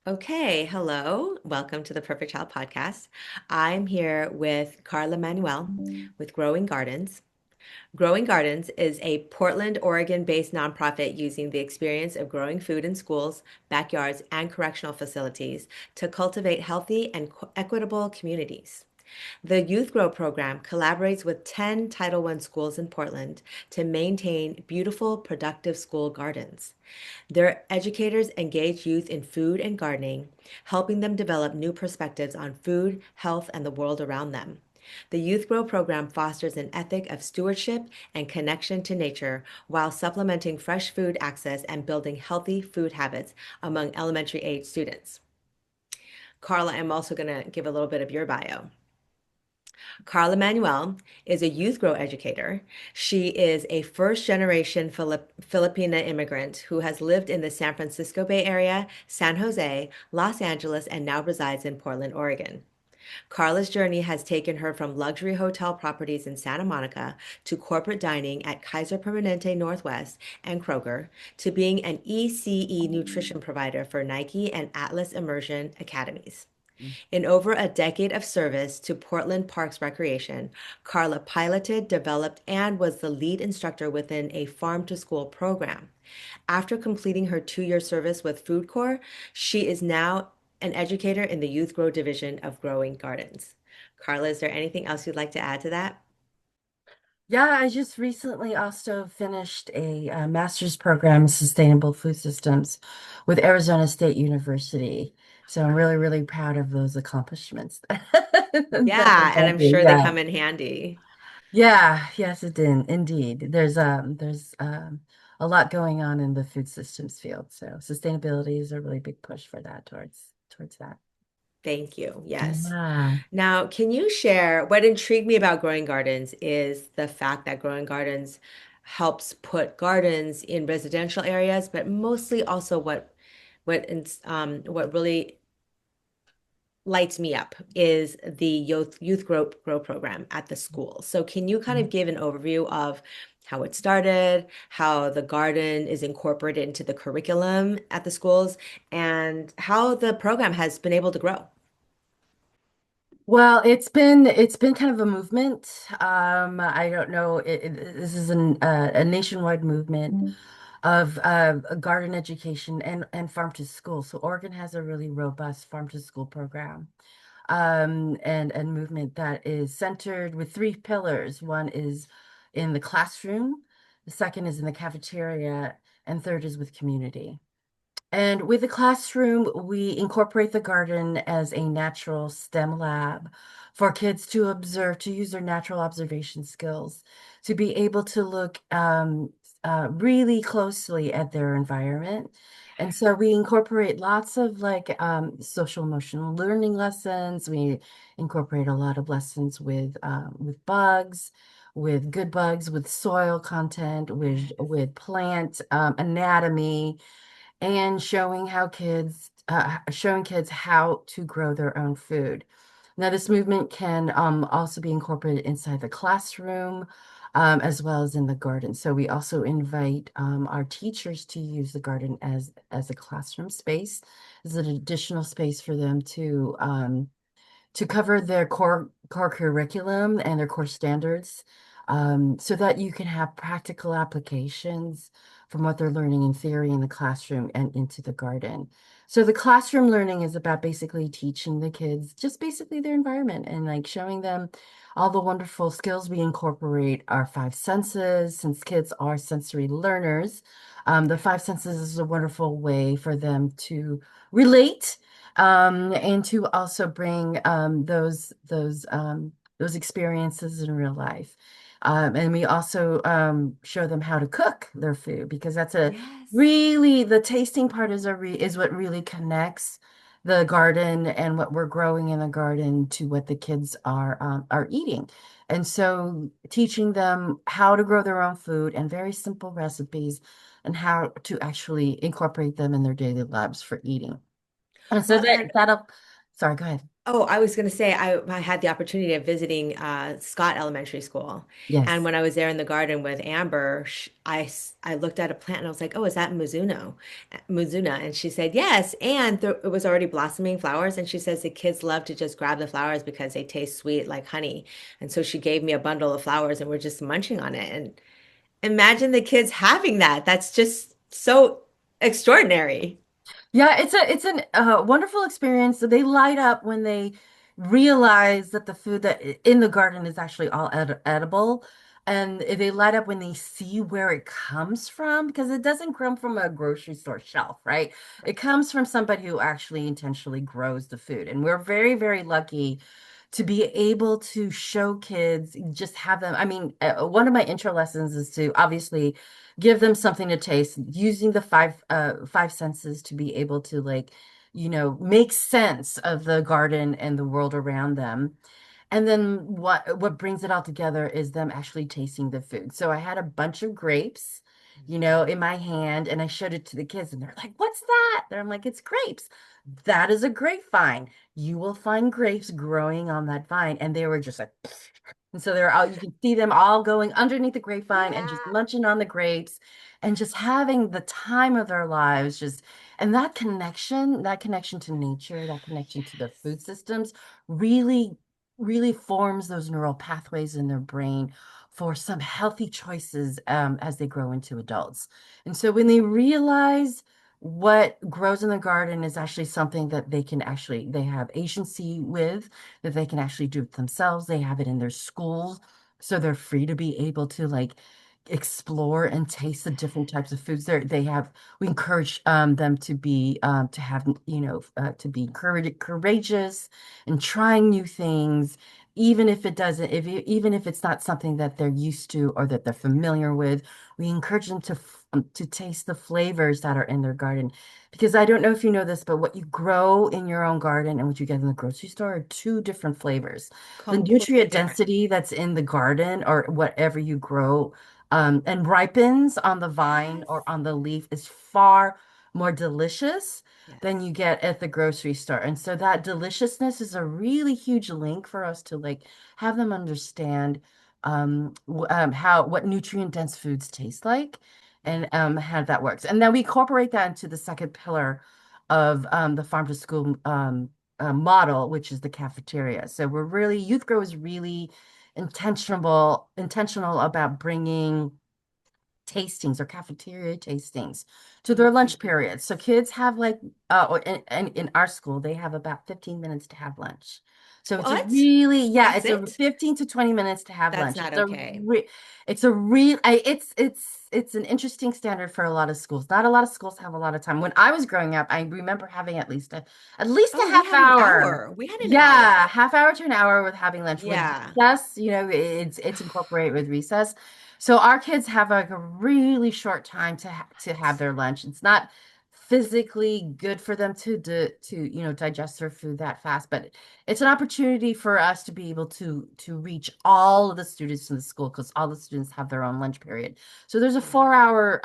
Okay, hello. Welcome to the Perfect Child Podcast. I'm here with Carla Manuel with Growing Gardens. Growing Gardens is a Portland, Oregon-based nonprofit using the experience of growing food in schools, backyards, and correctional facilities to cultivate healthy and equitable communities. The Youth Grow program collaborates with 10 Title I schools in Portland to maintain beautiful, productive school gardens. Their educators engage youth in food and gardening, helping them develop new perspectives on food, health, and the world around them. The Youth Grow program fosters an ethic of stewardship and connection to nature while supplementing fresh food access and building healthy food habits among elementary age students. Carla, I'm also going to give a little bit of your bio. Carla Manuel is a youth grow educator. She is a first generation Filipina immigrant who has lived in the San Francisco Bay Area, San Jose, Los Angeles, and now resides in Portland, Oregon. Carla's journey has taken her from luxury hotel properties in Santa Monica to corporate dining at Kaiser Permanente Northwest and Kroger to being an ECE nutrition provider for Nike and Atlas Immersion Academies. In over a decade of service to Portland Parks Recreation, Carla piloted, developed, and was the lead instructor within a farm to school program. After completing her 2 year service with Food Corps, she is now an educator in the Youth Grow division of Growing Gardens. Carla, is there anything else you'd like to add to that? Yeah, I just recently also finished a master's program in sustainable food systems with Arizona State University. So I'm really, really proud of those accomplishments that I Yeah, and got I'm here. sure they Yeah. come in handy. Yeah, yes, it did. Indeed. There's a lot going on in the food systems field. So sustainability is a really big push for that towards that. Thank you. Yes. Yeah. Now, can you share what intrigued me about Growing Gardens is the fact that Growing Gardens helps put gardens in residential areas, but mostly also what really lights me up is the Youth Grow program at the school. So can you kind of give an overview of how it started, how the garden is incorporated into the curriculum at the schools, and how the program has been able to grow? Well, it's been kind of a movement. I don't know. This is a nationwide movement of garden education and farm to school. So Oregon has a really robust farm to school program, and movement that is centered with three pillars. One is in the classroom, the second is in the cafeteria, and third is with community. And with the classroom, we incorporate the garden as a natural STEM lab for kids to observe, to use their natural observation skills, to be able to look really closely at their environment. And so we incorporate lots of like social emotional learning lessons. We incorporate a lot of lessons with bugs, with good bugs, with soil content, with plant anatomy and showing kids how to grow their own food. Now, this movement can also be incorporated inside the classroom, as well as in the garden. So we also invite our teachers to use the garden as a classroom space, as an additional space for them to cover their core curriculum and their core standards, so that you can have practical applications from what they're learning in theory in the classroom and into the garden. So the classroom learning is about basically teaching the kids just basically their environment and like showing them all the wonderful skills. We incorporate our five senses since kids are sensory learners. The five senses is a wonderful way for them to relate, and to also bring those experiences in real life. And we also show them how to cook their food because that's a Yes. really the tasting part is what really connects the garden and what we're growing in the garden to what the kids are eating. And so teaching them how to grow their own food and very simple recipes and how to actually incorporate them in their daily lives for eating. And so Well, and that'll, sorry, go ahead. Oh, I was going to say I had the opportunity of visiting Scott Elementary School, and Yes. when I was there in the garden with Amber, I looked at a plant and I was like, "Oh, is that Mizuna?" And she said, "Yes." And it was already blossoming flowers, and she says the kids love to just grab the flowers because they taste sweet like honey. And so she gave me a bundle of flowers, and we're just munching on it. And imagine the kids having that. That's just so extraordinary. Yeah, it's an wonderful experience. They light up when they realize that the food that in the garden is actually all edible, and they light up when they see where it comes from because it doesn't come from a grocery store shelf, right? It comes from somebody who actually intentionally grows the food, and we're very, very lucky to be able to show kids, just have them. I mean, one of my intro lessons is to obviously give them something to taste using the five senses to be able to like, make sense of the garden and the world around them. And then what brings it all together is them actually tasting the food. So I had a bunch of grapes, in my hand, and I showed it to the kids, and they're like, "What's that?" And I'm like, "It's grapes. That is a grapevine. You will find grapes growing on that vine." And they were just like, and so they're all, you can see them all going underneath the grapevine and just Yeah. munching on the grapes and just having the time of their lives, just, and that connection to nature, that connection to the food systems really, really forms those neural pathways in their brain for some healthy choices as they grow into adults. And so when they realize what grows in the garden is actually something that they have agency with, that they can actually do it themselves. They have it in their schools, so they're free to be able to like explore and taste the different types of foods. We encourage them to be to have to be courageous and trying new things, even if it doesn't if it, even if it's not something that they're used to or that they're familiar with. We encourage them to taste the flavors that are in their garden, because I don't know if you know this, but what you grow in your own garden and what you get in the grocery store are two different flavors. The Completely nutrient different. density that's in the garden or whatever you grow and ripens on the vine Yes. or on the leaf is far more delicious than Yes. you get at the grocery store. And so that deliciousness is a really huge link for us to like have them understand how what nutrient dense foods taste like and how that works. And then we incorporate that into the second pillar of the farm to school model, which is the cafeteria. So Youth Grow is really intentional about bringing tastings or cafeteria tastings to their lunch period. So kids have like, and in our school, they have about 15 minutes to have lunch. So it's a What? really, yeah, That's it's a it? 15 to 20 minutes to have That's lunch. not okay. It's a real, it's an interesting standard for a lot of schools. Not a lot of schools have a lot of time. When I was growing up, I remember having at least a Oh, we half had an hour. hour. We had an Yeah, hour. half hour to an hour with having lunch with Yeah. recess. It's incorporated with recess. So our kids have like a really short time to have their lunch. It's not physically good for them to digest their food that fast, but it's an opportunity for us to be able to reach all of the students in the school because all the students have their own lunch period. So there's a Yeah. 4 hour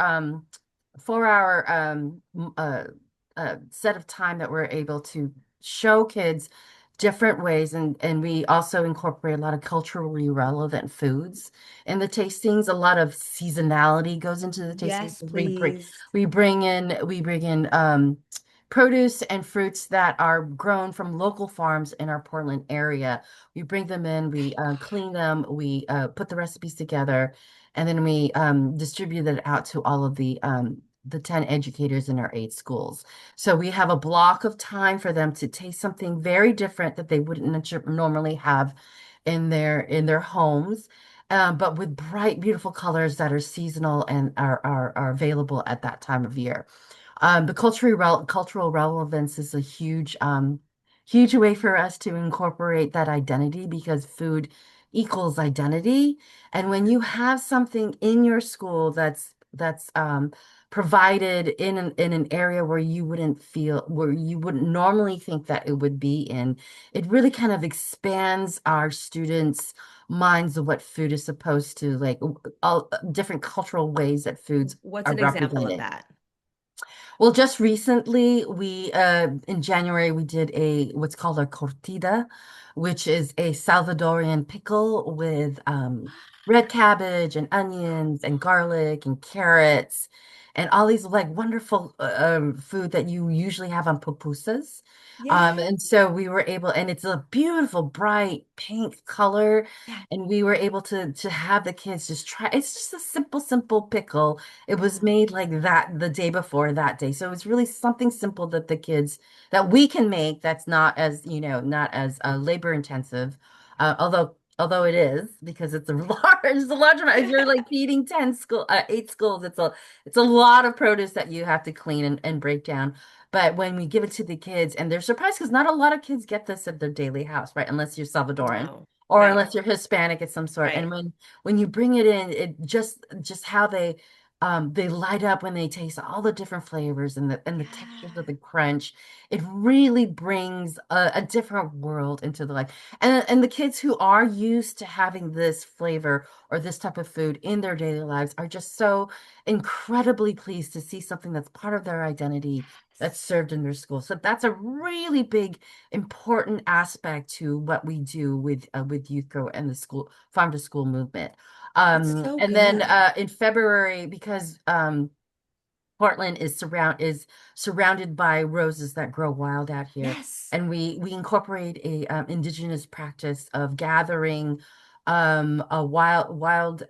set of time that we're able to show kids different ways, and we also incorporate a lot of culturally relevant foods in the tastings. A lot of seasonality goes into the tastings. Yes, please. We bring in produce and fruits that are grown from local farms in our Portland area. We bring them in, we clean them, we put the recipes together, and then we distribute it out to all of the 10 educators in our 8 schools. So we have a block of time for them to taste something very different that they wouldn't normally have in their homes, but with bright, beautiful colors that are seasonal and are available at that time of year. The cultural relevance is a huge way for us to incorporate that identity because food equals identity. And when you have something in your school that's provided in an area where you wouldn't normally think that it would be in, it really kind of expands our students' minds of what food is supposed to like, all different cultural ways that foods What's are an example of represented. that? Well, just recently, we in January we did a what's called a cortida, which is a Salvadorian pickle with red cabbage and onions and garlic and carrots and all these like wonderful food that you usually have on pupusas. Yeah. And so we were able, and it's a beautiful bright pink color, Yeah. and we were able to have the kids just try. It's just a simple pickle. It was Yeah. made like that the day before that day. So it's really something simple that the kids that we can make that's not as, not as labor intensive. Although it is because it's a large amount. If you're like feeding 8 schools, it's a lot of produce that you have to clean and break down. But when we give it to the kids and they're surprised because not a lot of kids get this at their daily house, right? Unless you're Salvadoran No. or No. unless you're Hispanic of some sort. And Right. when you bring it in, it just how they light up when they taste all the different flavors and the textures of Yeah. the crunch. It really brings a different world into the life. And the kids who are used to having this flavor or this type of food in their daily lives are just so incredibly pleased to see something that's part of their identity that's served in their school. So that's a really big, important aspect to what we do with Youth Grow and the school farm to school movement. That's so And then good. in February, because Portland is surrounded by roses that grow wild out here, Yes. and we incorporate a indigenous practice of gathering a wild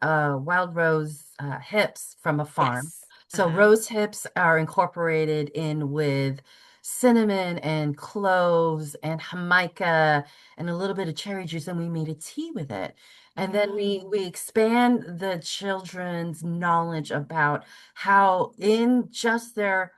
rose hips from a farm. Yes. So Uh-huh. rose hips are incorporated in with cinnamon and cloves and jamaica and a little bit of cherry juice, and we made a tea with it. And then we Wow. we expand the children's knowledge about how in just their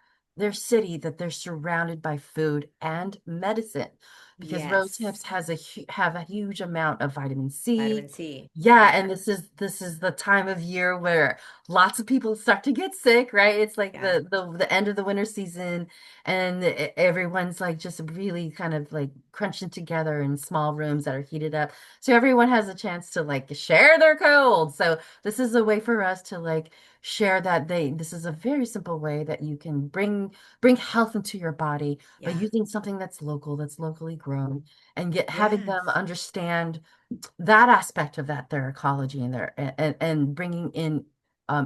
city that they're surrounded by food and medicine because rose hips Yes. have a huge amount of vitamin C. Vitamin C. Yeah, Yeah. and this is the time of year where lots of people start to get sick, right? It's like Yeah. the end of the winter season and everyone's like just really kind of like crunching together in small rooms that are heated up. So everyone has a chance to like share their cold. So this is a way for us to like share that this is a very simple way that you can bring health into your body by Yeah. using something that's locally grown and get having them Yes. understand that aspect of their ecology and and bringing in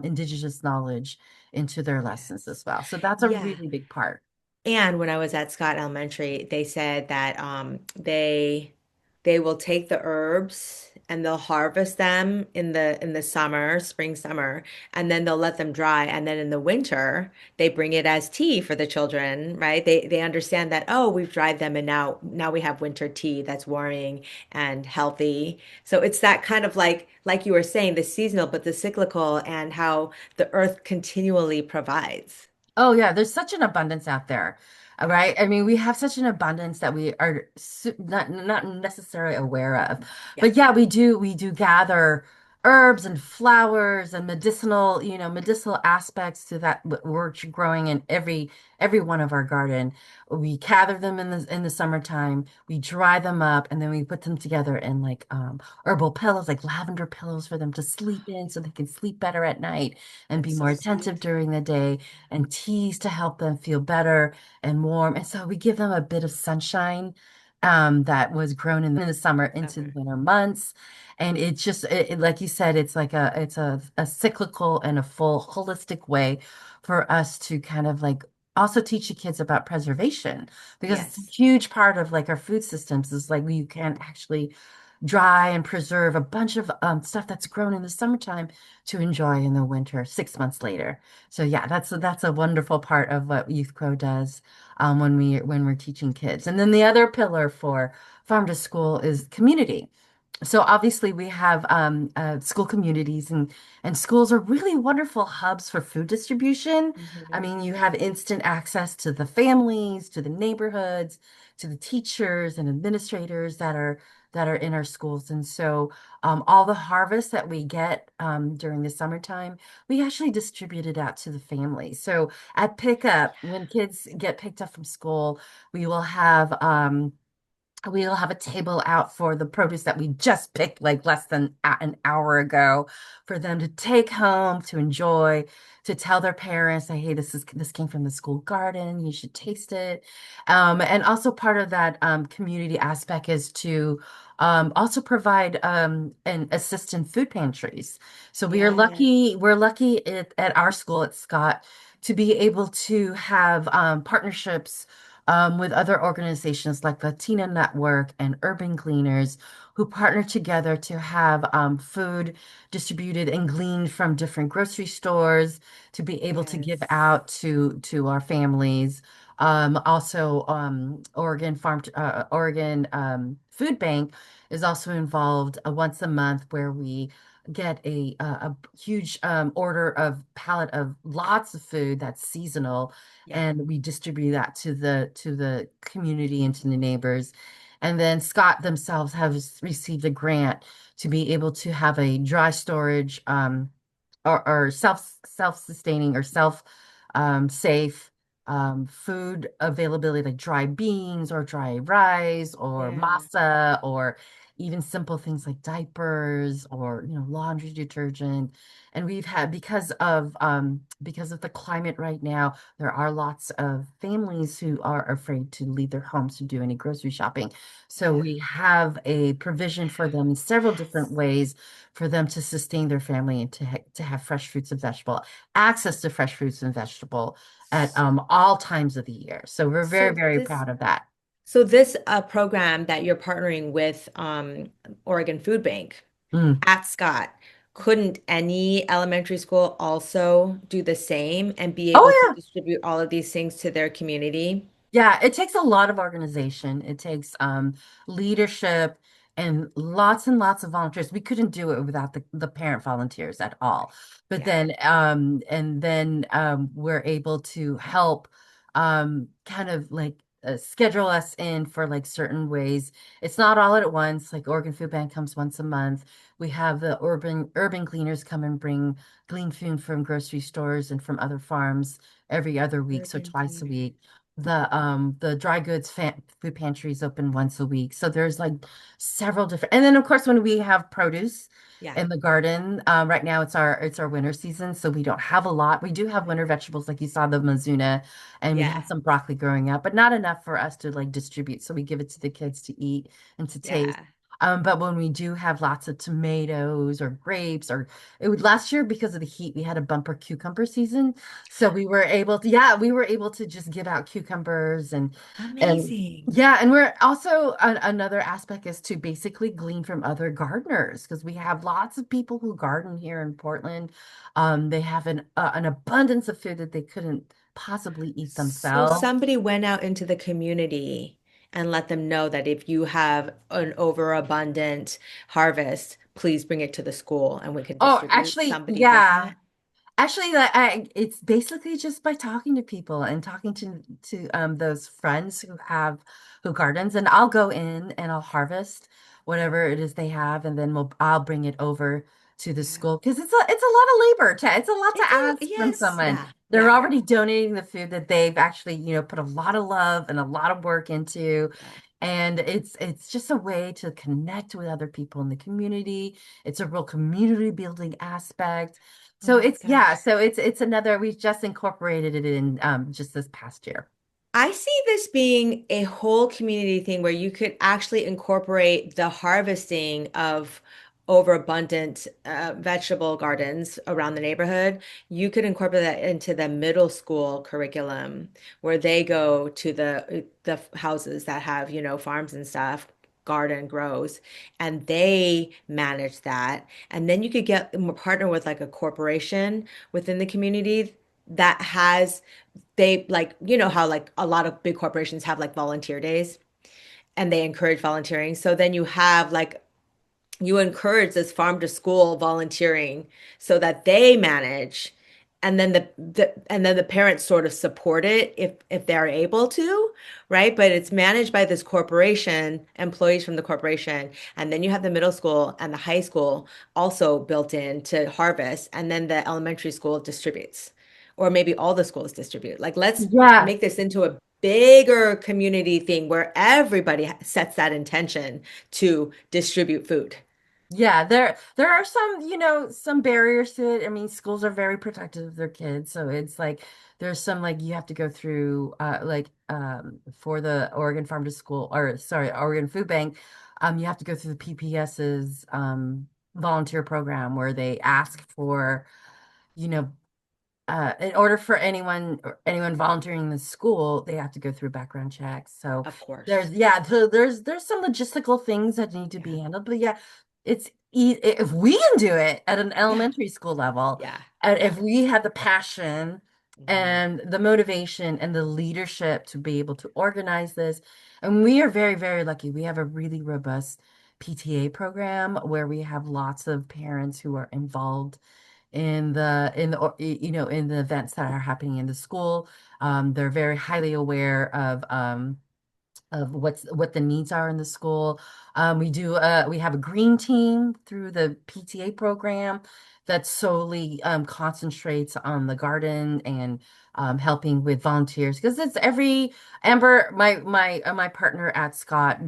indigenous knowledge into their lessons Yes. as well. So that's a Yeah. really big part. And when I was at Scott Elementary, they said that they will take the herbs and they'll harvest them in the summer, spring, summer, and then they'll let them dry. And then in the winter, they bring it as tea for the children, right? They understand that, oh, we've dried them and now we have winter tea that's warming and healthy. So it's that kind of like you were saying, the seasonal, but the cyclical and how the earth continually provides. Oh yeah, there's such an abundance out there, right? I mean, we have such an abundance that we are not necessarily aware of. Yeah. But yeah, we do gather herbs and flowers and medicinal aspects to that we're growing in every one of our garden. We gather them in the summertime, we dry them up, and then we put them together in like herbal pillows, like lavender pillows for them to sleep in so they can sleep better at night and be That's more so attentive sweet. during the day and teas to help them feel better and warm. And so we give them a bit of sunshine that was grown in the summer into the Summer. winter months. And it just, like you said, it's a cyclical and a full holistic way for us to kind of like also teach the kids about preservation because it's a Yes. huge part of like our food systems is like you can actually dry and preserve a bunch of stuff that's grown in the summertime to enjoy in the winter 6 months later. So yeah, that's a wonderful part of what Youth Grow does when we're teaching kids. And then the other pillar for farm to school is community. So obviously we have school communities and schools are really wonderful hubs for food distribution. I Mhm. mean, you have instant access to the families, to the neighborhoods, to the teachers and administrators that are in our schools. And so all the harvest that we get during the summertime, we actually distribute it out to the families. So at pickup, when kids get picked up from school, we will have we'll have a table out for the produce that we just picked like less than an hour ago for them to take home to enjoy, to tell their parents, say, hey, this came from the school garden, you should taste it. And also part of that community aspect is to also provide and assist in food pantries. So Yes. we're lucky at our school at Scott to be able to have partnerships with other organizations like Latina Network and Urban Cleaners who partner together to have food distributed and gleaned from different grocery stores to be able to give Yes. out to our families. Also, Oregon Food Bank is also involved once a month where we get a huge order of pallet of lots of food that's seasonal, Yeah. and we distribute that to the community and to the neighbors. And then Scott themselves have received a grant to be able to have a dry storage or self-sustaining or self safe food availability like dry beans or dry rice or Yeah. masa or even simple things like diapers or laundry detergent. And we've had because of the climate right now, there are lots of families who are afraid to leave their homes to do any grocery shopping. So Yeah. we have a provision for them in several different Yes. ways for them to sustain their family and to have fresh fruits and vegetable access to fresh fruits and vegetable at all times of the year. So we're very, So very this proud of that. so this program that you're partnering with Oregon Food Bank Mm. at Scott, couldn't any elementary school also do the same and be able to Oh yeah. distribute all of these things to their community? Yeah, it takes a lot of organization. It takes leadership and lots of volunteers. We couldn't do it without the parent volunteers at all. But Yeah. then we're able to help kind of like schedule us in for like certain ways. It's not all at once. Like Oregon Food Bank comes once a month. We have the urban cleaners come and bring glean food from grocery stores and from other farms every other week, so Urban twice a cleaner. week. The dry goods food pantry is open once a week. So there's like several different, and then of course when we have produce Yeah. in the garden, right now it's our winter season, so we don't have a lot. We do have winter vegetables like you saw the Mizuna, and we have Yeah. some broccoli growing up, but not enough for us to like distribute. So we give it to the kids to eat and to taste. Yeah. But when we do have lots of tomatoes or grapes, or it would last year because of the heat, we had a bumper cucumber season. So we were able to just give out cucumbers and Amazing. yeah, and we're also another aspect is to basically glean from other gardeners because we have lots of people who garden here in Portland. They have an abundance of food that they couldn't possibly eat So themselves. somebody went out into the community and let them know that if you have an overabundant harvest, please bring it to the school and we can Oh, distribute. actually, Somebody did yeah. that. Actually, it's basically just by talking to people and talking to those friends who gardens, and I'll go in and I'll harvest whatever it is they have, and then I'll bring it over to the Yeah. school because it's a lot of labor to it's a lot to ask from Yes, someone. yeah, They're yeah, already donating the food that they've actually put a lot of love and a lot of work into, yeah. and it's just a way to connect with other people in the community. It's a real community building aspect. Oh So my it's gosh. yeah, so it's another we've just incorporated it in just this past year. I see this being a whole community thing where you could actually incorporate the harvesting of overabundant vegetable gardens around the neighborhood. You could incorporate that into the middle school curriculum where they go to the houses that have, farms and stuff, garden grows, and they manage that. And then you could get partner with like a corporation within the community that has they like how like a lot of big corporations have like volunteer days and they encourage volunteering. So then you encourage this farm to school volunteering so that they manage and then the parents sort of support it if they're able to, right? But it's managed by this corporation, employees from the corporation, and then you have the middle school and the high school also built in to harvest, and then the elementary school distributes, or maybe all the schools distribute. Like let's Yeah. make this into a bigger community thing where everybody sets that intention to distribute food. Yeah, there are some, some barriers to it. I mean, schools are very protective of their kids, so it's like there's some like you have to go through for the Oregon Farm to School or sorry, Oregon Food Bank, you have to go through the PPS's volunteer program where they ask for, you know, in order for anyone volunteering in the school, they have to go through background checks. So Of course. there's some logistical things that need to Yeah. be handled. But yeah, if we can do it at an Yeah. elementary school level, Yeah. and Yeah. if we have the passion Hmm. and the motivation and the leadership to be able to organize this, and we are very, very lucky. We have a really robust PTA program where we have lots of parents who are involved in the events that are happening in the school. They're very highly aware of what the needs are in the school. We have a green team through the PTA program that solely concentrates on the garden and helping with volunteers because it's every Amber, my partner at Scott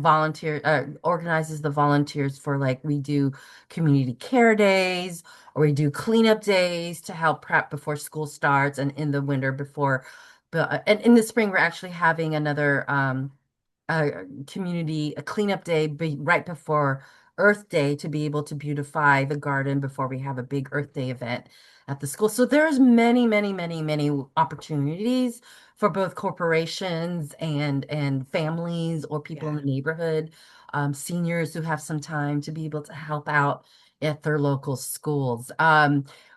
organizes the volunteers for like we do community care days or we do cleanup days to help prep before school starts and in the winter before but and in the spring we're actually having another community a cleanup day right before Earth Day to be able to beautify the garden before we have a big Earth Day event at the school. So there's many, many, many, many opportunities for both corporations and families or people in Yeah. the neighborhood, seniors who have some time to be able to help out at their local schools.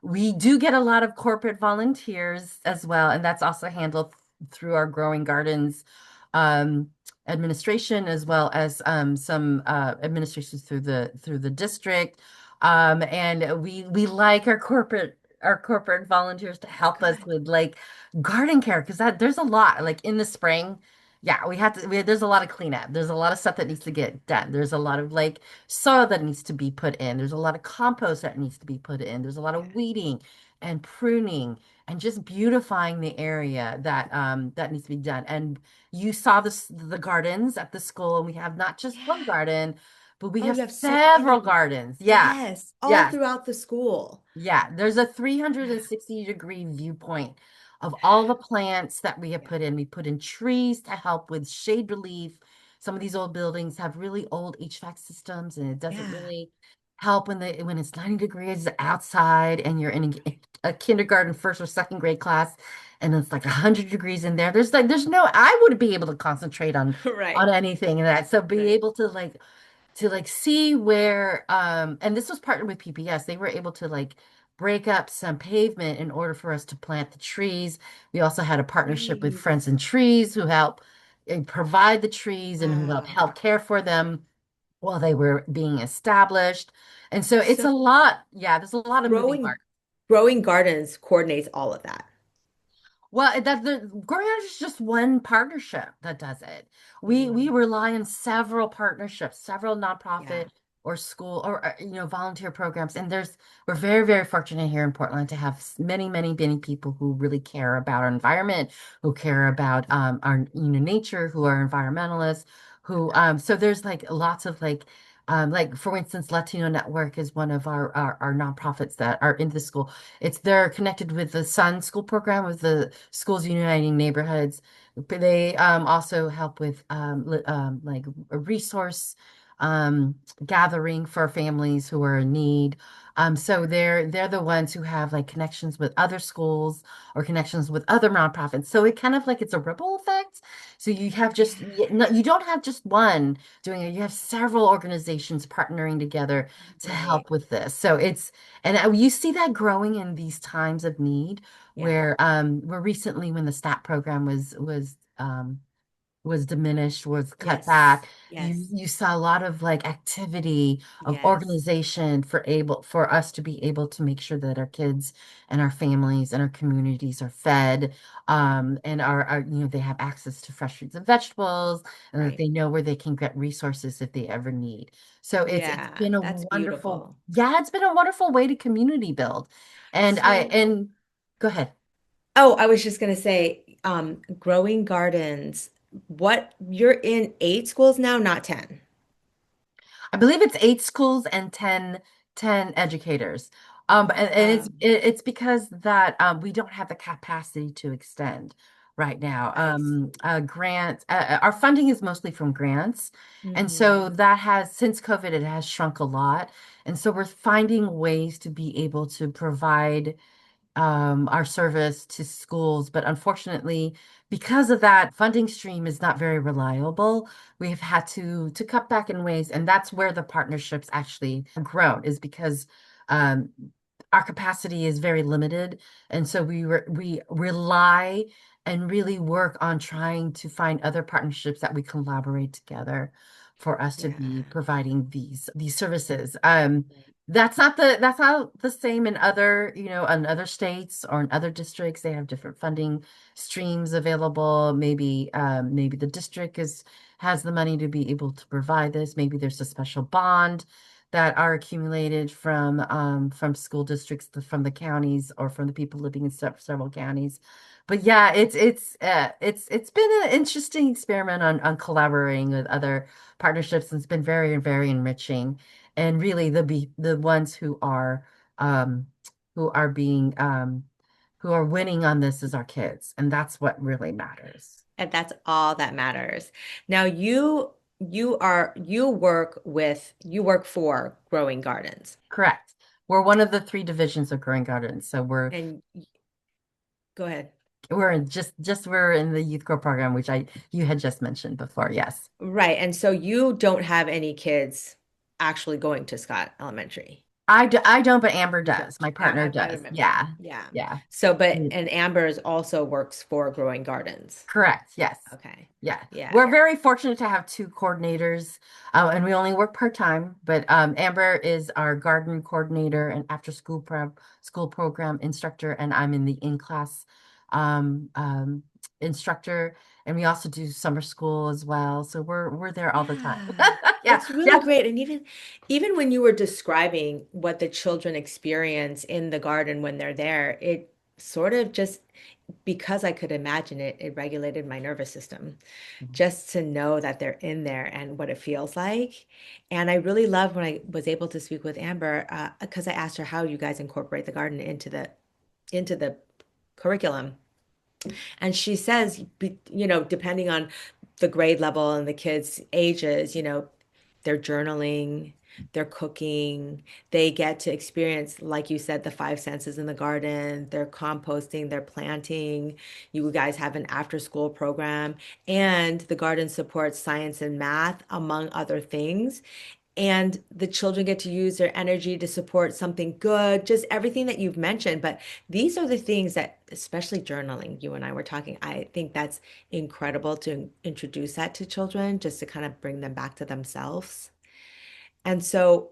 We do get a lot of corporate volunteers as well, and that's also handled through our Growing Gardens um, administration as well as some administrations through the district. And we like our corporate volunteers to help us Good. with like garden care because that there's a lot like in the spring. Yeah, there's a lot of cleanup. There's a lot of stuff that needs to get done. There's a lot of like soil that needs to be put in. There's a lot of compost that needs to be put in. There's a lot Yeah. of weeding and pruning and just beautifying the area that needs to be done. And you saw the gardens at the school, and we have not just one Yeah. garden, but we Oh, have you have so several many. gardens. Yeah, Yes, all yeah, throughout the school. yeah. There's a Yeah. 360-degree viewpoint of all the plants that we have Yeah. put in. We put in trees to help with shade relief. Some of these old buildings have really old HVAC systems, and it doesn't Yeah. really help when it's 90 degrees outside and you're in a kindergarten first or second grade class and it's like 100 degrees in there. There's no I wouldn't be able to concentrate on Right. anything in that. So be Right. able to like see where and this was partnered with PPS. They were able to like break up some pavement in order for us to plant the trees. We also had a partnership with Right. Friends and Trees who help provide the trees and who Wow. help care for them while they were being established. And so it's So a lot. Yeah, there's a lot of moving growing parts. growing gardens coordinates all of that. Well, that the Growing is just one partnership that does it. We Mm, rely on several partnerships, several yeah. nonprofit or school or volunteer programs. And we're very, very fortunate here in Portland to have many, many, many people who really care about our environment, who care about our nature, who are environmentalists, who so there's like lots of like for instance, Latino Network is one of our nonprofits that are in the school. They're connected with the Sun School program with the Schools Uniting Neighborhoods. But they also help with like a resource um, gathering for families who are in need. So they're the ones who have like connections with other schools or connections with other nonprofits. So it kind of like it's a ripple effect. So you have just Yeah. no, you don't have just one doing it. You have several organizations partnering together to Right. help with this. So you see that growing in these times of need Yeah. where recently when the STAT program was diminished, was cut Yes. back. Yes. You saw a lot of like activity of Yes. organization for us to be able to make sure that our kids and our families and our communities are fed, and they have access to fresh fruits and vegetables, and that Right. they know where they can get resources if they ever need. So it's Yeah. been a That's wonderful, beautiful. yeah, it's been a wonderful way to community build. And I So and go ahead. oh, I was just going to say, Growing Gardens, what you're in 8 schools now, not 10. I believe it's 8 schools and ten educators. And Oh, it's because that we don't have the capacity to extend right now. I see. Our funding is mostly from grants. And so Hmm. that has, since COVID, it has shrunk a lot. And so we're finding ways to be able to provide our service to schools. But unfortunately, because of that, funding stream is not very reliable. We've had to cut back in ways, and that's where the partnerships actually have grown, is because um, our capacity is very limited, and so we rely and really work on trying to find other partnerships that we collaborate together for us to be Yeah. providing these services. Right. That's not the same in other, in other states or in other districts. They have different funding streams available. Maybe the district has the money to be able to provide this. Maybe there's a special bond that are accumulated from school districts, from the counties, or from the people living in several counties. But yeah, it's been an interesting experiment on collaborating with other partnerships, and it's been very, very enriching. And really, the ones um who are being who are winning on this is our kids, and that's what really matters. And that's all that matters. Now you work for Growing Gardens. Correct. We're one of the three divisions of Growing Gardens, so And go ahead. we're in the Youth Grow program, which I you had just mentioned before. Yes. Right. And so you don't have any kids actually going to Scott Elementary. I don't, but Amber You does. don't. My partner I does. remember. Yeah. Yeah. Yeah. So, but Mm. and Amber's also works for Growing Gardens. Correct. Yes. Okay. Yeah. Yeah. We're very fortunate to have two coordinators, and we only work part-time. But Amber is our garden coordinator and school program instructor, and I'm in the in-class um, um, instructor, and we also do summer school as well. So we're there all the time. Yeah. Yeah. It's really Yeah. great. And even when you were describing what the children experience in the garden when they're there, it sort of just because I could imagine it, it regulated my nervous system just to know that they're in there and what it feels like. And I really loved when I was able to speak with Amber because I asked her how you guys incorporate the garden into the curriculum. And she says, depending on the grade level and the kids' ages, they're journaling, they're cooking, they get to experience, like you said, the five senses in the garden, they're composting, they're planting. You guys have an after school program, and the garden supports science and math, among other things. And the children get to use their energy to support something good, just everything that you've mentioned. But these are the things that, especially journaling, you and I were talking, I think that's incredible to introduce that to children, just to kind of bring them back to themselves. And so,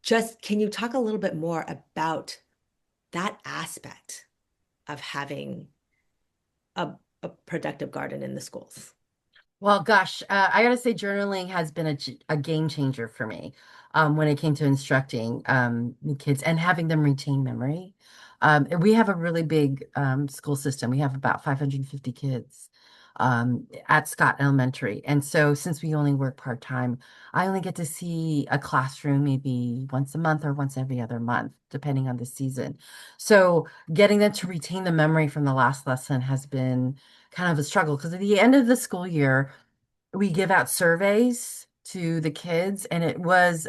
just can you talk a little bit more about that aspect of having a productive garden in the schools? Well, gosh, I gotta say, journaling has been a game changer for me when it came to instructing the kids and having them retain memory. And we have a really big school system. We have about 550 kids at Scott Elementary. And so, since we only work part-time, I only get to see a classroom maybe once a month or once every other month, depending on the season. So, getting them to retain the memory from the last lesson has been kind of a struggle because at the end of the school year, we give out surveys to the kids, and it was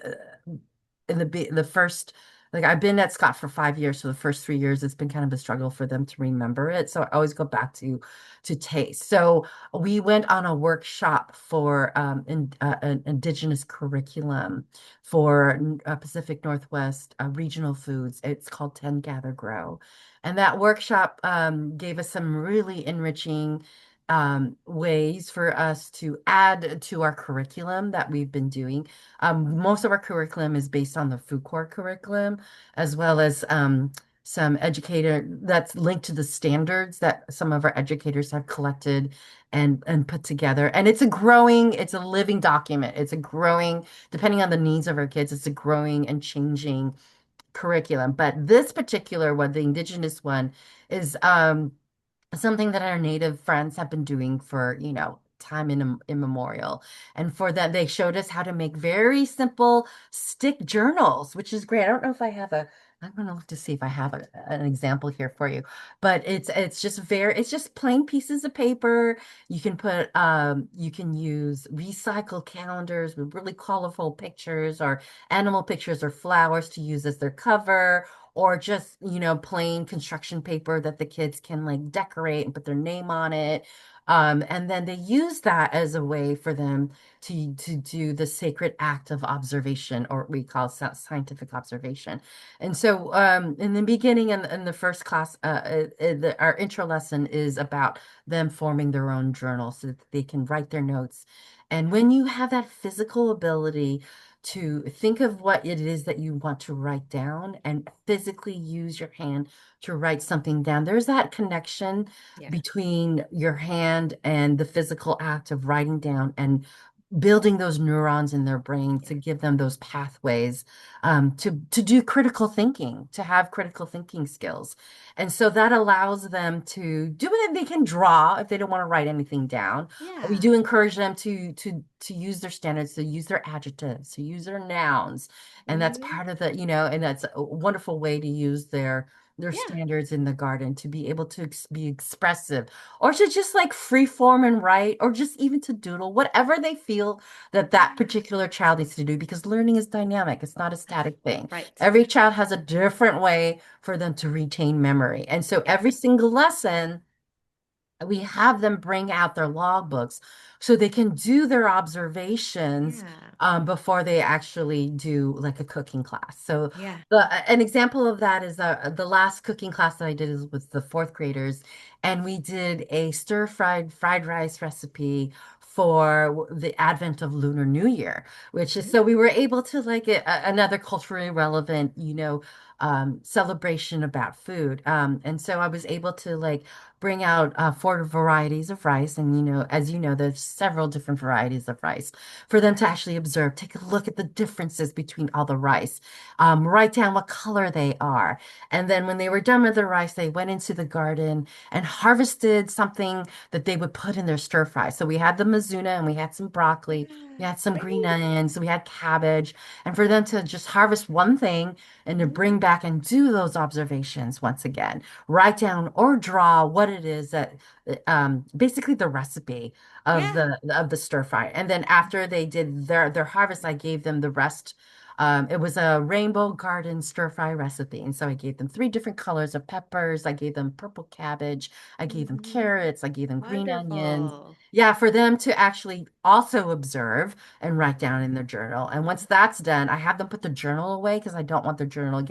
in the first, like, I've been at Scott for 5 years, so the first 3 years it's been kind of a struggle for them to remember it. So I always go back to taste. So we went on a workshop for an indigenous curriculum for Pacific Northwest regional foods. It's called 10 Gather Grow. And that workshop gave us some really enriching ways for us to add to our curriculum that we've been doing. Most of our curriculum is based on the food court curriculum, as well as some educator that's linked to the standards that some of our educators have collected and put together. And it's a living document. It's a growing, depending on the needs of our kids, it's a growing and changing curriculum. But this particular one, the Indigenous one, is something that our native friends have been doing for, time immemorial. And for that, they showed us how to make very simple stick journals, which is great. I don't know if I have I'm gonna look to see if I have an example here for you. But it's just plain pieces of paper. You can use recycled calendars with really colorful pictures or animal pictures or flowers to use as their cover, or just, plain construction paper that the kids can like decorate and put their name on it. And then they use that as a way for them to do the sacred act of observation, or we call scientific observation. And so, in the beginning, in the first class, our intro lesson is about them forming their own journal so that they can write their notes. And when you have that physical ability to think of what it is that you want to write down and physically use your hand to write something down, there's that connection Yeah. between your hand and the physical act of writing down and building those neurons in their brain Yeah. to give them those pathways, to do critical thinking, to have critical thinking skills. And so that allows them to do it. They can draw if they don't want to write anything down. We Yeah. do encourage them to use their standards, to use their adjectives, to use their nouns. And that's Hmm. part of and that's a wonderful way to use their Yeah. standards in the garden, to be able to be expressive, or to just like free form and write, or just even to doodle, whatever they feel that that Yeah. particular child needs to do, because learning is dynamic. It's not a static thing. Right. Every child has a different way for them to retain memory. And so Yeah. every single lesson, we have them bring out their logbooks so they can do their observations, Yeah. before they actually do like a cooking class. So Yeah. an example of that is the last cooking class that I did is with the fourth graders, and we did a fried rice recipe for the advent of Lunar New Year, which is, Hmm. so we were able to like another culturally relevant, celebration about food. And so I was able to like bring out four varieties of rice. And, as you know, there's several different varieties of rice for them to actually observe, take a look at the differences between all the rice, write down what color they are. And then when they were done with the rice, they went into the garden and harvested something that they would put in their stir fry. So we had the mizuna and we had some broccoli, we Yeah. had some green Great. onions, we had cabbage, and for them to just harvest one thing and to Hmm. bring back and do those observations once again, write down or draw what it is that, basically the recipe of Yeah. the stir fry. And then after they did their harvest, I gave them the rest. It was a rainbow garden stir fry recipe. And so I gave them three different colors of peppers. I gave them purple cabbage. I gave them Hmm. carrots. I gave them green onions. Wonderful. Yeah, for them to actually also observe and write down in their journal. And once that's done, I have them put the journal away because I don't want their journal to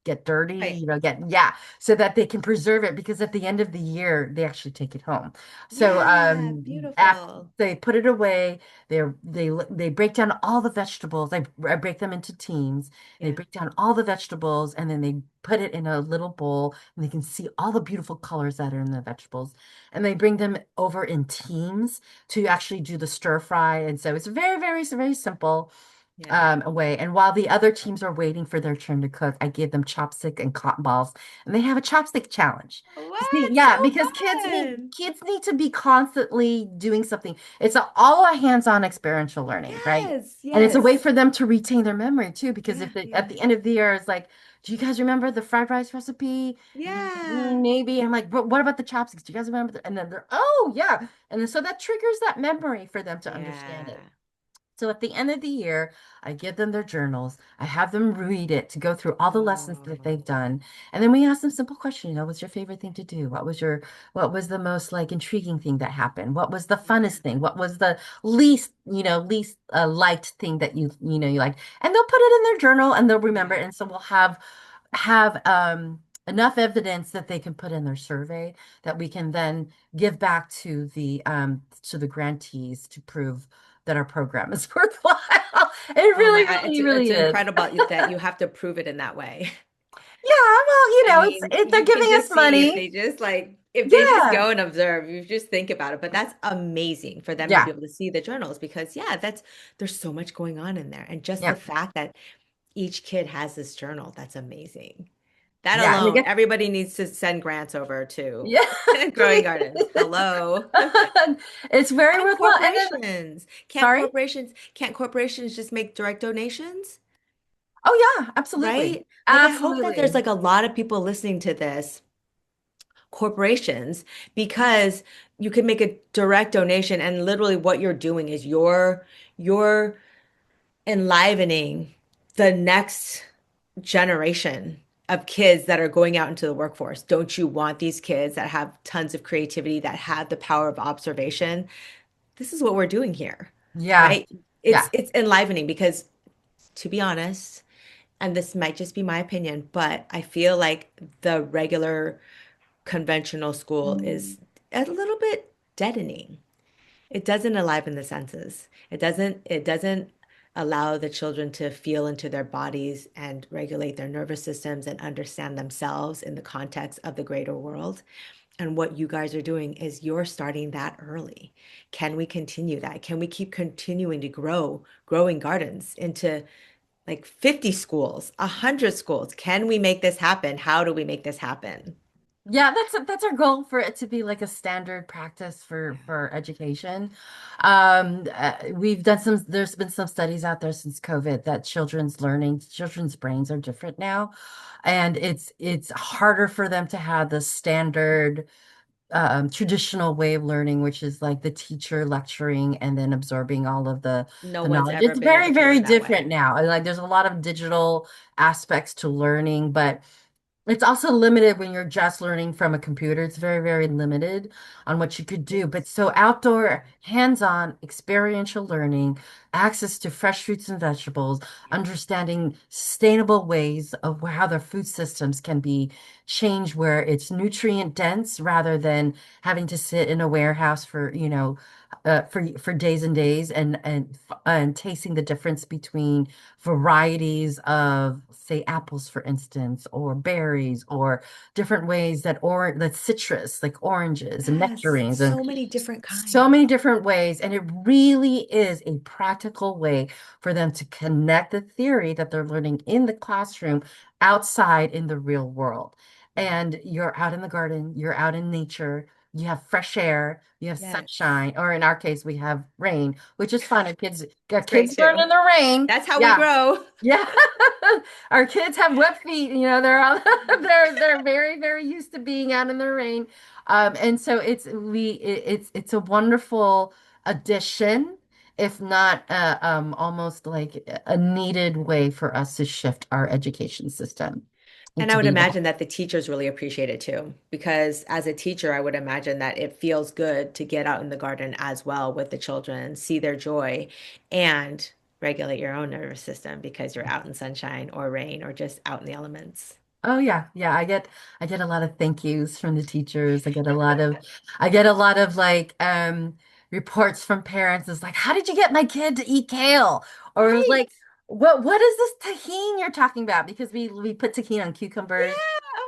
get dirty, Right. yeah, so that they can preserve it, because at the end of the year they actually take it home. So Yeah. after Beautiful. they put it away, they break down all the vegetables. I break them into teams. They Yeah. break down all the vegetables and then they put it in a little bowl, and they can see all the beautiful colors that are in the vegetables. And they bring them over in teams to actually do the stir fry. And so it's very, very, very simple, Yeah. away. And while the other teams are waiting for their turn to cook, I give them chopstick and cotton balls, and they have a chopstick challenge. What? So Yeah, because fun. kids need to be constantly doing something. It's all a hands-on experiential learning, right? Yes. And it's a way Yes. for them to retain their memory too, because Yeah. if at Yeah. the end of the year it's like, do you guys remember the fried rice recipe? Yeah. Maybe. And I'm like, but what about the chopsticks? Do you guys remember? And then they're, oh yeah. And then so that triggers that memory for them to understand it. Yeah. So at the end of the year, I give them their journals. I have them read it to go through all the lessons that they've Oh. done. And then we ask them simple questions, what's your favorite thing to do? What was the most like intriguing thing that happened? What was the funnest Yeah. thing? What was the least liked thing that you like? And they'll put it in their journal and they'll remember it. Yeah. And so we'll have enough evidence that they can put in their survey that we can then give back to the grantees to prove that our program is worthwhile. It Oh my, really, it's really, it's really is. incredible that you have to prove it in that way. Yeah, well, I mean, they're you can giving us just see money. if they just Yeah, go and observe, you just think about it. But that's amazing for them to be yeah, able to see the journals because yeah, there's so much going on in there. And just the yeah. fact that each kid has this journal, that's amazing. That Yeah, and alone, again, everybody needs to send grants over to yeah, Growing Gardens. Hello. it's very And worthwhile. And then, corporations. sorry. Can't corporations just make direct donations? Oh yeah, absolutely, Right? Like I hope that there's absolutely. like a lot of people listening to this, corporations, because you can make a direct donation and literally what you're doing is you're enlivening the next generation of kids that are going out into the workforce. Don't you want these kids that have tons of creativity, that have the power of observation? This is what we're doing here, Yeah, right? yeah, It's enlivening because to be honest, and this might just be my opinion, but I feel like the regular conventional school is a little bit deadening. It doesn't enliven the senses. It doesn't allow the children to feel into their bodies and regulate their nervous systems and understand themselves in the context of the greater world. And what you guys are doing is you're starting that early. Can we continue that? Can we keep continuing to growing gardens into like 50 schools, 100 schools? Can we make this happen? How do we make this happen? yeah. That's our goal, for it to be like a standard practice for education. We've done some. There's been some studies out there since COVID that children's brains are different now, and it's harder for them to have the standard traditional way of learning, which is like the teacher lecturing and then absorbing all of No the one's knowledge. ever It's been very, able to very learn that different way. now. Like there's a lot of digital aspects to learning, but it's also limited when you're just learning from a computer. It's very, very limited on what you could do. But Yes. so outdoor, hands-on, experiential learning, access to fresh fruits and vegetables, understanding sustainable ways of how their food systems can be changed where it's nutrient dense rather than having to sit in a warehouse for, for days and days and tasting the difference between varieties of, say, apples, for instance, or berries, or different ways that citrus, like oranges and Yes, nectarines, and so many different so kinds. many different ways. And it really is a practical way for them to connect the theory that they're learning in the classroom outside in the real world. And you're out in the garden, you're out in nature. You have fresh air, you have Yes, sunshine, or in our case, we have rain, which is fun. Our kids got it's great kids learn too. in the rain. That's how we Yeah. grow. Yeah. Our kids have wet feet, they're on, they're very, very used to being out in the rain. And so it's a wonderful addition, if not almost like a needed way for us to shift our education system and And I to would be that. imagine that the teachers really appreciate it too, because as a teacher, I would imagine that it feels good to get out in the garden as well with the children, see their joy, and regulate your own nervous system because you're out in sunshine or rain or just out in the elements. Oh yeah, yeah. I get a lot of thank yous from the teachers. I get a lot of like reports from parents. It's like, how did you get my kid to eat kale? Or it was Right. like, what is this tahine you're talking about? Because we put tahine on cucumbers Yeah.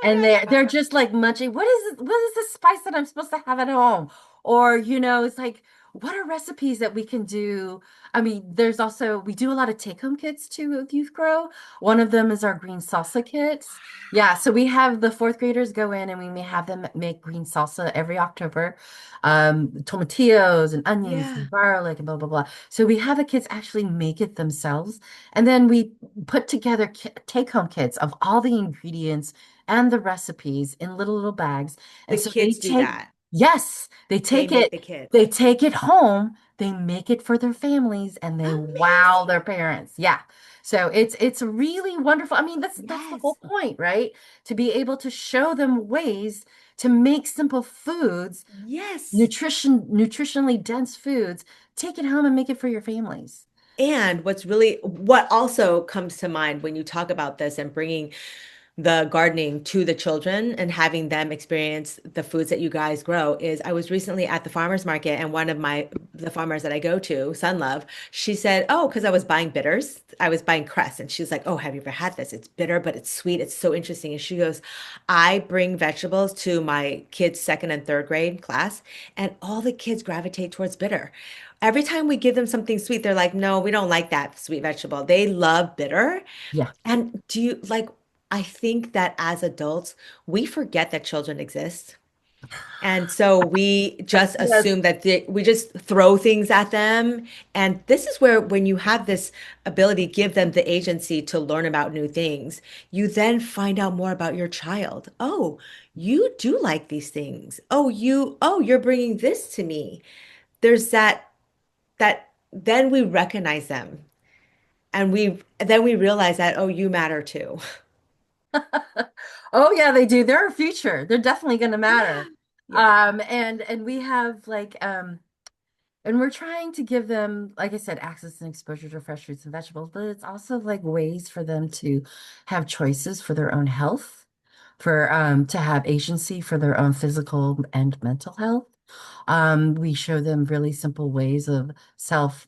and Oh they're just like munching. What is this spice that I'm supposed to have at home? Or, it's like, what are recipes that we can do? I mean, we do a lot of take-home kits too with Youth Grow. One of them is our green salsa kits. Yeah, so we have the fourth graders go in and we may have them make green salsa every October. Tomatillos and my onions God. and garlic and blah, blah, blah. So we have the kids actually make it themselves. And then we put together take-home kits of all the ingredients and the recipes in little, little bags. The And so they kids do take, that. yes, They make the kits. they take it home, they make it for their families, and they wow their Amazing. parents. Yeah. So it's really wonderful. I mean, that's the whole Yes. point, right? To be able to show them ways to make simple foods, Yes. nutritionally dense foods, take it home and make it for your families. And what also comes to mind when you talk about this and bringing the gardening to the children and having them experience the foods that you guys grow is I was recently at the farmers market and one of the farmers that I go to, Sunlove, she said, "Oh, because I was buying bitters. I was buying cress." And she was like, "Oh, have you ever had this? It's bitter, but it's sweet. It's so interesting." And she goes, "I bring vegetables to my kids' second and third grade class, and all the kids gravitate towards bitter. Every time we give them something sweet, they're like, no, we don't like that sweet vegetable. They love bitter. Yeah. And do you like, I think that as adults, we forget that children exist. And so we just Yes. assume that we just throw things at them. And this is where, when you have this ability, give them the agency to learn about new things, you then find out more about your child. Oh, you do like these things. Oh, you're bringing this to me. There's that then we recognize them, and we realize that, oh, you matter too. Oh yeah, they do. They're our future. They're definitely going to Yeah. matter. Yeah. And we have and we're trying to give them, like I said, access and exposure to fresh fruits and vegetables, but it's also like ways for them to have choices for their own health, for to have agency for their own physical and mental health. We show them really simple ways of self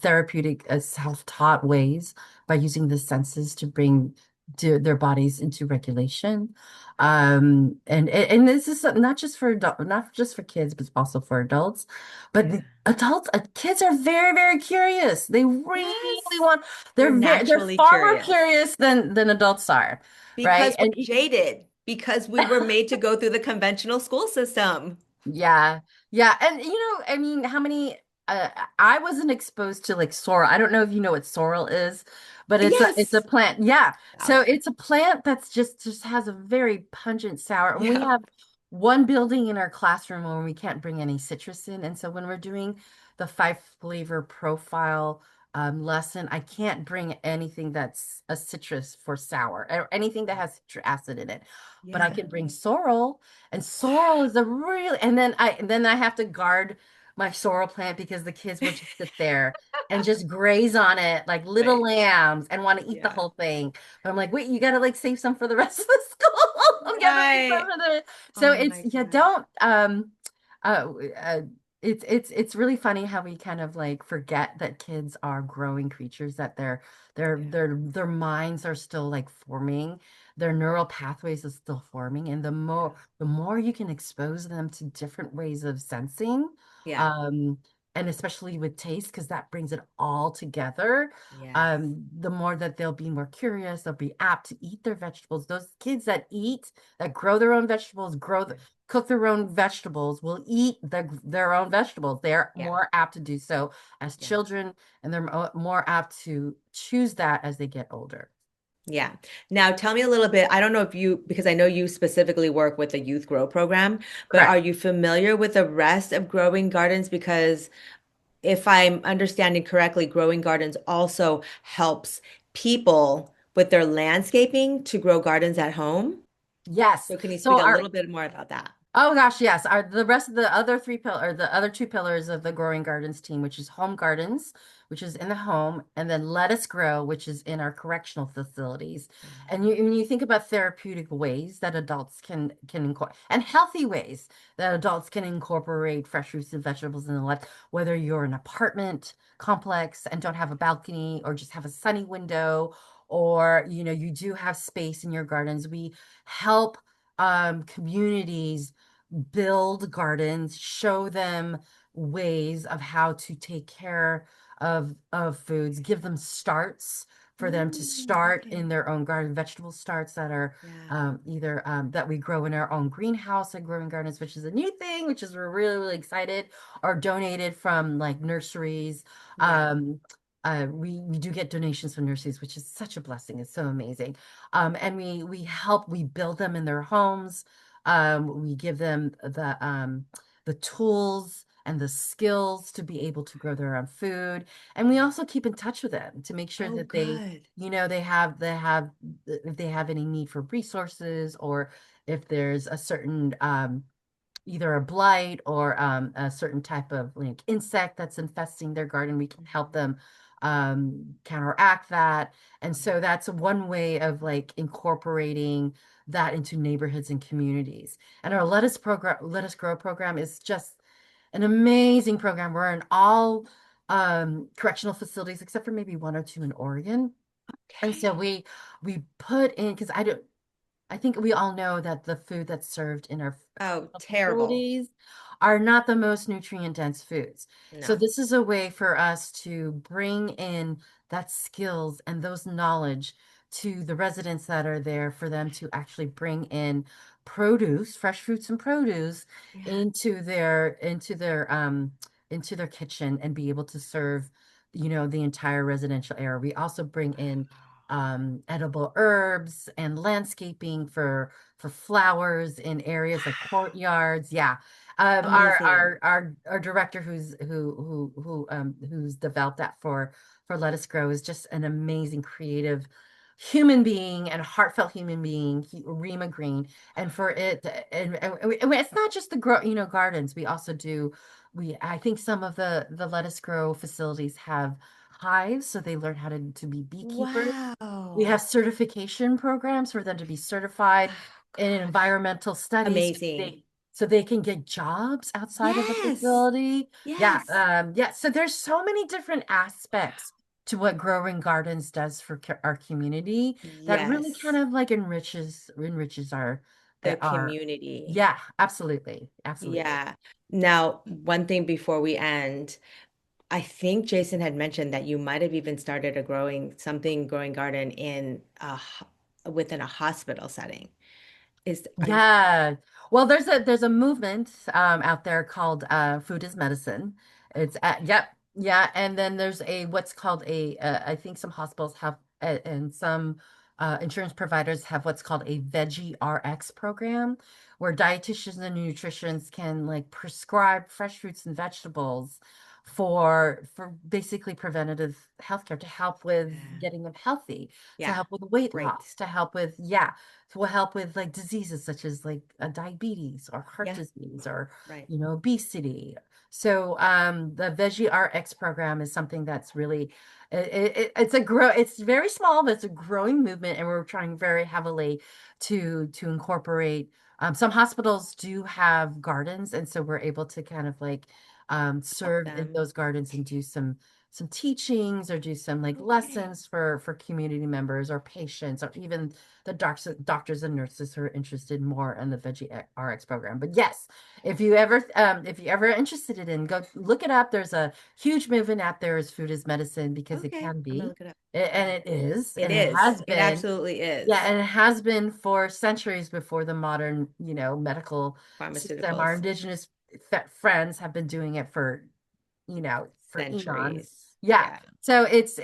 therapeutic, self-taught ways by using the senses to bring their bodies into regulation. And this is not just for kids, but also for adults. But Yeah. the adults, kids are very, very curious. They really Yes. want, We're they're naturally far more curious curious than adults are, right? because we're jaded, because we were made to go through the conventional school system. Yeah. Yeah. And I mean, how many I wasn't exposed to like sorrel. I don't know if you know what sorrel is, but it's a Yes. plant. Yeah. So Sour. it's a plant that's just has a very pungent sour. And we Yeah. have one building in our classroom where we can't bring any citrus in. And so when we're doing the five flavor profile lesson, I can't bring anything that's a citrus for sour or anything that has citric acid in it. But I Yeah. can bring sorrel and sorrel is a real, and then I have to guard my sorrel plant because the kids will just sit there and just graze on it like little Right. lambs and want to eat the Yeah. whole thing. But I'm like, wait, you gotta like save some for the rest of the school. You gotta save some Right. for the so Oh it's my yeah, God. don't uh uh it's really funny how we kind of like forget that kids are growing creatures, that Yeah. their minds are still like forming, their neural pathways is still forming, and Yeah. the more you can expose them to different ways of sensing, Yeah. um, and especially with taste, because that brings it all together, Yes. the more that they'll be more curious, they'll be apt to eat their vegetables. Those kids that grow their own vegetables, Yeah. cook their own vegetables, will eat their own vegetables. They're Yeah. more apt to do so as Yeah. children, and they're more apt to choose that as they get older. Yeah. Now tell me a little bit. I don't know if you, because I know you specifically work with the Youth Grow program, but are Correct. you familiar with the rest of Growing Gardens? Because if I'm understanding correctly, Growing Gardens also helps people with their landscaping to grow gardens at home. Yes. So can you speak So a our little bit more about that? Oh gosh, yes. The rest of the other the other two pillars of the Growing Gardens team, which is home gardens, which is in the home, and then Let Us Grow, which is in our correctional facilities. And when you think about therapeutic ways that adults can incorporate, and healthy ways that adults can incorporate fresh fruits and vegetables in their life, whether you're an apartment complex and don't have a balcony or just have a sunny window, or you do have space in your gardens, we help communities build gardens, show them ways of how to take care of foods, give them starts for them to start Okay. in their own garden, vegetable starts that are Yeah. either that we grow in our own greenhouse at Growing Gardens, which is a new thing, which is we're really, really excited, or donated from like nurseries. Yeah. Um, we do get donations from nurseries, which is such a blessing. It's so amazing. And we build them in their homes. We give them the tools and the skills to be able to grow their own food. And we also keep in touch with them to make sure Oh, that they, good. if they have any need for resources, or if there's a certain either a blight or a certain type of like insect that's infesting their garden, we can help them counteract that. And so that's one way of like incorporating that into neighborhoods and communities. And our Let Us Grow program is just an amazing program. We're in all correctional facilities except for maybe one or two in Oregon. And so Okay. we put in, because I think we all know that the food that's served in our Oh, correctional terrible. facilities are not the most nutrient dense foods. So No. this is a way for us to bring in that skills and those knowledge to the residents that are there for them to actually bring in produce, fresh fruits and produce Yeah. into their kitchen and be able to serve, the entire residential area. We also bring in edible herbs and landscaping for flowers in areas like courtyards. Yeah. Amazing. Our director who's developed that for Let Us Grow is just an amazing creative human being and a heartfelt human being, Rima Green. And for it, and it's not just the gardens. We also do, I think some of the Let Us Grow facilities have hives, so they learn how to be beekeepers. We have Wow. certification programs for them to be certified Oh in gosh. environmental studies Amazing. so they can get jobs outside of the Yes. facility. Yeah, Yes. yeah. So there's so many different aspects to what Growing Gardens does for our community that really kind Yes. of like enriches The our community. yeah, absolutely. Absolutely. Yeah. Now, one thing before we end, I think Jason had mentioned that you might have even started a growing garden within a hospital setting. Are you Yeah. Well, there's a movement out there called Food is Medicine. It's yep, yeah, and then there's a what's called a I think some hospitals have and some insurance providers have what's called a Veggie RX program where dietitians and nutritionists can like prescribe fresh fruits and vegetables for basically preventative healthcare to help with Yeah. getting them healthy, to Yeah. help with weight Great. loss, to help with yeah will help with like diseases such as like diabetes or heart Yeah. disease or Right. obesity. So the Veggie RX program is something that's really it's very small, but it's a growing movement, and we're trying very heavily to incorporate. Some hospitals do have gardens, and so we're able to kind of like Help serve in them. those gardens and do some teachings or do some like Okay. lessons for community members or patients or even the doctors and nurses who are interested more in the Veggie RX program. But yes, if you ever interested in, go look it up. There's a huge movement out there as food is medicine because it Okay. can I'm gonna be, look it up. and Yeah. it is, It and it is. has It been. absolutely Yeah, is. and it has been for centuries before the modern, medical system. Our Pharmaceuticals. indigenous friends have been doing it for eons. Centuries. Yeah. Yeah. So it's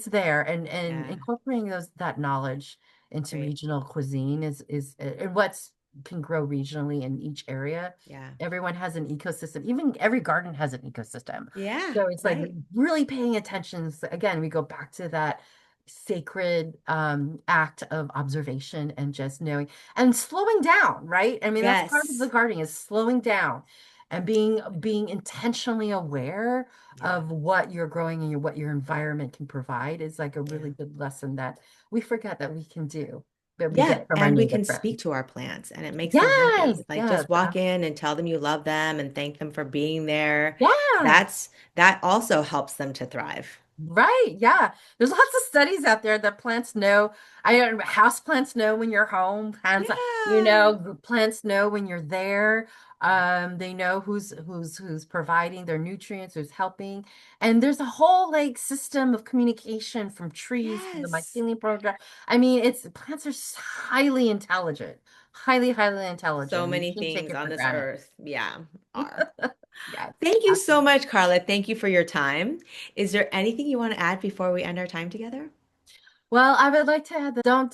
there, and Yeah. incorporating that knowledge into Great. regional cuisine is and what's can grow regionally in each area. Yeah. Everyone has an ecosystem. Even every garden has an ecosystem. Yeah. So it's like Right. really paying attention. So again, we go back to that sacred act of observation and just knowing and slowing down, right? I mean, that's part of the Yes. gardening is slowing down and being intentionally aware Yeah. of what you're growing and what your environment can provide is like a really Yeah. good lesson that we forget that we can do, that we Yeah. get from our And we native can friends. speak to our plants and it makes them Yes, happy. Like yes, just walk in and tell them you love them and thank them for being there. yeah. That also helps them to thrive. Right. Yeah. There's lots of studies out there that plants know. House plants know when you're home. Plants, Yeah. plants know when you're there. They know who's providing their nutrients, who's helping. And there's a whole like system of communication from trees to the Yes. mycelium program. I mean, plants are highly intelligent, highly, highly So intelligent. We many shouldn't take things it on for this granted. earth, yeah, are. Yes, Thank you so absolutely. much, Carla. Thank you for your time. Is there anything you want to add before we end our time together? Well, I would like to add that don't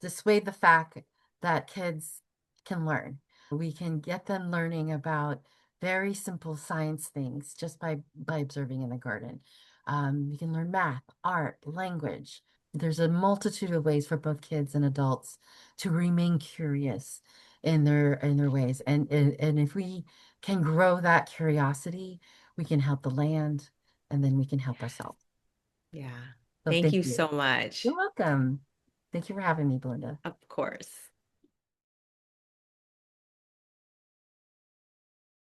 dissuade the fact that kids can learn. We can get them learning about very simple science things just by observing in the garden. You can learn math, art, language. There's a multitude of ways for both kids and adults to remain curious in their ways. And if we can grow that curiosity, we can help the land and then we can help ourselves. Yeah. So Thank thank you you. so You're much. welcome. Thank you for having me, Belinda. Of course.